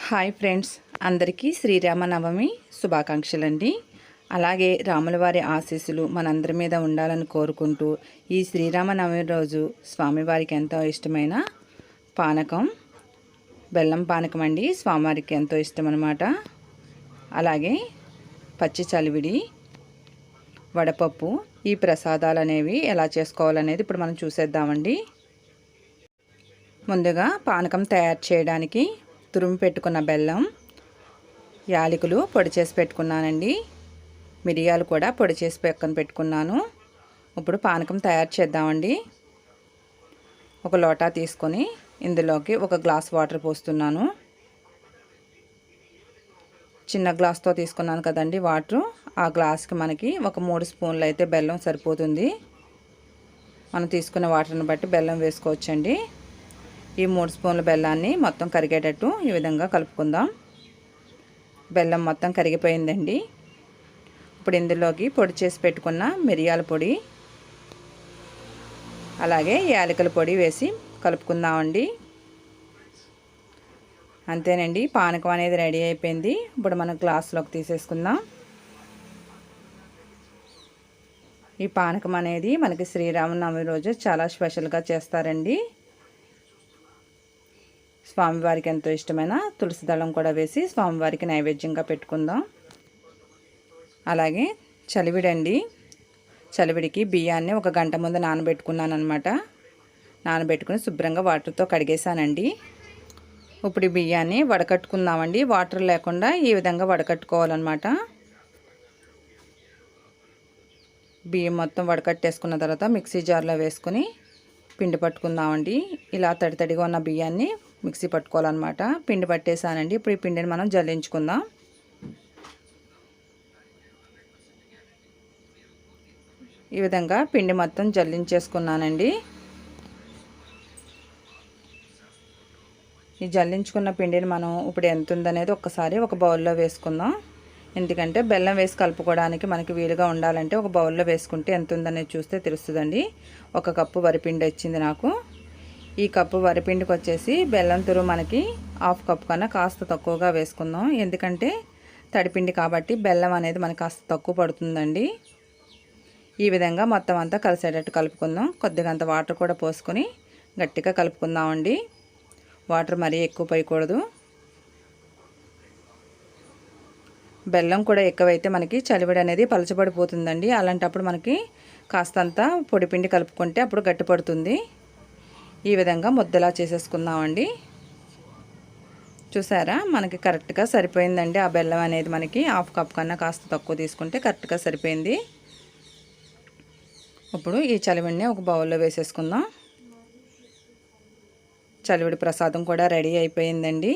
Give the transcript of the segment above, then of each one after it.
Hi friends, అందరికీ శ్రీరామనవమి శుభాకాంక్షలండి. అలాగే రాములవారి ఆశీస్సులు మనందరి మీద ఉండాలని కోరుకుంటూ ఈ శ్రీరామనవమి రోజు స్వామివారికి ఎంతో ఇష్టమైన పానకం, బెల్లం పానకం అండి. స్వామివారికి ఎంతో ఇష్టం అన్నమాట. అలాగే పచ్చి చలివిడి, వడపప్పు, ఈ ప్రసాదాలు అనేవి ఎలా చేసుకోవాలనేది ఇప్పుడు మనం చూసేద్దామండి. ముందుగా పానకం తయారు చేయడానికి తురుము పెట్టుకున్న బెల్లం, యాలకులు పొడి చేసి పెట్టుకున్నానండి. మిరియాలు కూడా పొడి చేసి పక్కన పెట్టుకున్నాను. ఇప్పుడు పానకం తయారు చేద్దామండి. ఒక లోటా తీసుకొని ఇందులోకి ఒక గ్లాస్ వాటర్ పోస్తున్నాను. చిన్న గ్లాస్తో తీసుకున్నాను కదండి వాటరు. ఆ గ్లాస్కి మనకి ఒక 3 స్పూన్లు అయితే బెల్లం సరిపోతుంది. మనం తీసుకున్న వాటర్ని బట్టి బెల్లం వేసుకోవచ్చండి. ఈ 3 స్పూన్ల బెల్లాన్ని మొత్తం కరిగేటట్టు ఈ విధంగా కలుపుకుందాం. బెల్లం మొత్తం కరిగిపోయిందండి. ఇప్పుడు ఇందులోకి పొడి చేసి పెట్టుకున్న మిరియాల పొడి, అలాగే యాలకుల పొడి వేసి కలుపుకుందామండి. అంతేనండి, పానకం అనేది రెడీ అయిపోయింది. ఇప్పుడు మనం గ్లాసులోకి తీసేసుకుందాం. ఈ పానకం అనేది మనకి శ్రీరామనవమి రోజు చాలా స్పెషల్గా చేస్తారండి. స్వామివారికి ఎంతో ఇష్టమైన తులసి దళం కూడా వేసి స్వామివారికి నైవేద్యంగా పెట్టుకుందాం. అలాగే చలివిడండి. చలివిడికి బియ్యాన్ని ఒక గంట ముందు నానబెట్టుకున్నాను అనమాట. నానబెట్టుకుని శుభ్రంగా వాటర్తో కడిగేసానండి. ఇప్పుడు ఈ బియ్యాన్ని వడకట్టుకుందామండి. వాటర్ లేకుండా ఈ విధంగా వడకట్టుకోవాలన్నమాట. బియ్యం మొత్తం వడకట్టేసుకున్న తర్వాత మిక్సీ జార్లో వేసుకుని పిండి పట్టుకుందామండి. ఇలా తడిగా ఉన్న బియ్యాన్ని మిక్సీ పట్టుకోవాలన్నమాట. పిండి పట్టేసానండి. ఇప్పుడు ఈ పిండిని మనం జల్లించుకుందాం. ఈ విధంగా పిండి మొత్తం జల్లించేసుకున్నానండి. ఈ జల్లించుకున్న పిండిని మనం ఇప్పుడు ఎంత ఉందనేది ఒక్కసారి ఒక బౌల్లో వేసుకుందాం. ఎందుకంటే బెల్లం వేసి కలుపుకోవడానికి మనకి వీలుగా ఉండాలంటే ఒక బౌల్లో వేసుకుంటే ఎంత ఉందనేది చూస్తే తెలుస్తుందండి. 1 కప్పు వరిపిండి వచ్చింది నాకు. ఈ కప్పు వరిపిండికి వచ్చేసి బెల్లం తురుము మనకి 1/2 కప్పు కన్నా కాస్త తక్కువగా వేసుకుందాం. ఎందుకంటే తడిపిండి కాబట్టి బెల్లం అనేది మనకి కాస్త తక్కువ పడుతుందండి. ఈ విధంగా మొత్తం అంతా కలిసేటట్టు కలుపుకుందాం. కొద్దిగా అంత వాటర్ కూడా పోసుకొని గట్టిగా కలుపుకుందామండి. వాటర్ మరీ ఎక్కువ పోయకూడదు. బెల్లం కూడా ఎక్కువైతే మనకి చలివిడి అనేది పలచబడిపోతుందండి. అలాంటప్పుడు మనకి కాస్తంత పొడిపిండి కలుపుకుంటే అప్పుడు గట్టిపడుతుంది. ఈ విధంగా ముద్దలా చేసేసుకుందామండి. చూసారా, మనకి కరెక్ట్గా సరిపోయిందండి. ఆ బెల్లం అనేది మనకి 1/2 కప్ కన్నా కాస్త తక్కువ తీసుకుంటే కరెక్ట్గా సరిపోయింది. ఇప్పుడు ఈ చలివిడిని ఒక బౌల్లో వేసేసుకుందాం. చలివిడి ప్రసాదం కూడా రెడీ అయిపోయిందండి.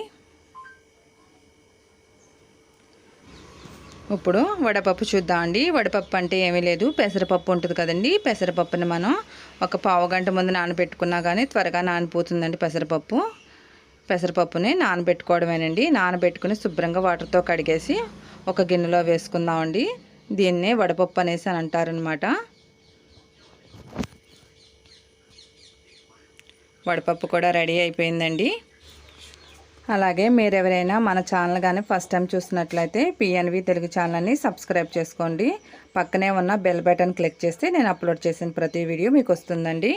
ఇప్పుడు వడపప్పు చూద్దామండి. వడపప్పు అంటే ఏమీ లేదు, పెసరపప్పు ఉంటుంది కదండి. పెసరపప్పుని మనం ఒక పావు గంట ముందు నానబెట్టుకున్నా కానీ త్వరగా నానిపోతుందండి. పెసరపప్పుని నానబెట్టుకోవడమేనండి. నానబెట్టుకుని శుభ్రంగా వాటర్తో కడిగేసి ఒక గిన్నెలో వేసుకుందామండి. దీన్నే వడపప్పు అనేసి అని అంటారనమాట. వడపప్పు కూడా రెడీ అయిపోయిందండి. అలాగే మీరు ఎవరైనా మన ఛానల్ కానీ ఫస్ట్ టైం చూసినట్లయితే PNV తెలుగు ఛానల్ని సబ్స్క్రైబ్ చేసుకోండి. పక్కనే ఉన్న బెల్ బటన్ క్లిక్ చేస్తే నేను అప్లోడ్ చేసిన ప్రతి వీడియో మీకు వస్తుందండి.